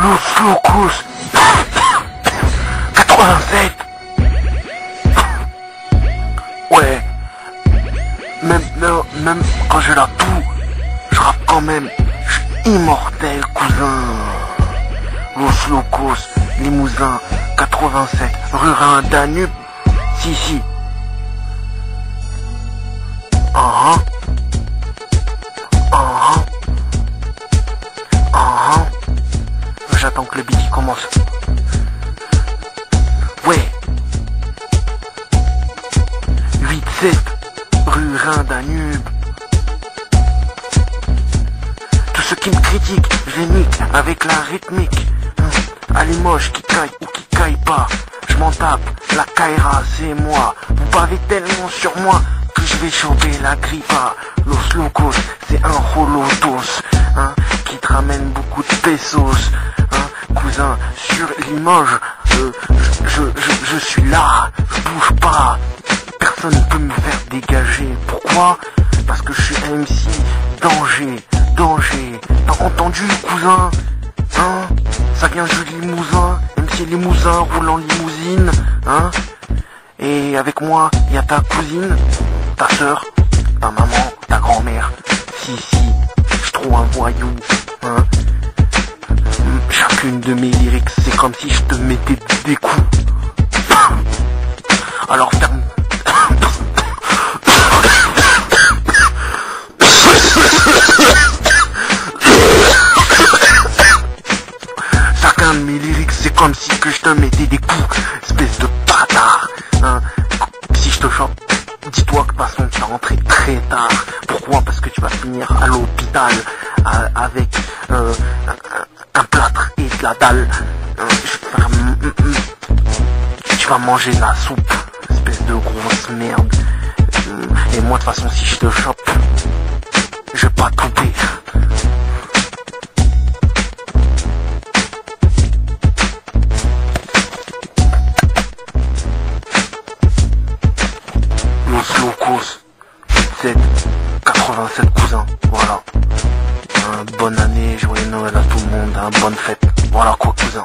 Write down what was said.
Los Locos 87. Ouais. Même quand j'ai la toux, je rappe quand même. Je suis immortel, cousin. Los Locos, Limousin, 87, rue Rhin, Danube. Si. J'attends que le beat commence. Ouais. 8-7, rue Rhin, Danube. Tous ceux qui me critiquent, je les nique avec la rythmique. À Limoges, qui caille ou qui caille pas, je m'en tape, la caïra c'est moi. Vous bavez tellement sur moi que je vais choper la grippa. Los Locos, c'est un holotos, qui te ramène beaucoup de pesos, cousin. Sur Limoges, je suis là, je bouge pas, personne ne peut me faire dégager. Pourquoi? Parce que je suis MC, danger. T'as entendu, cousin? Ça vient du Limousin, MC Limousin roule en limousine, Et avec moi, y a ta cousine, ta sœur, ta maman, ta grand-mère. Si, je trouve un voyou, Chacune de mes lyrics, c'est comme si je te mettais des coups. Alors ferme. Chacun de mes lyrics, c'est comme si que je te mettais des coups. Espèce de bâtard, Si je te chope, dis-toi que de toute façon tu vas rentrer très tard. Pourquoi? Parce que tu vas finir à l'hôpital avec un plâtre et de la dalle. Tu vas manger de la soupe, espèce de grosse merde. Et moi de toute façon si je te chope, je vais pas couper. Los Locos 87 cousins, voilà. Bonne année, joyeux Noël à tout le monde, bonne fête. Voilà quoi cousin.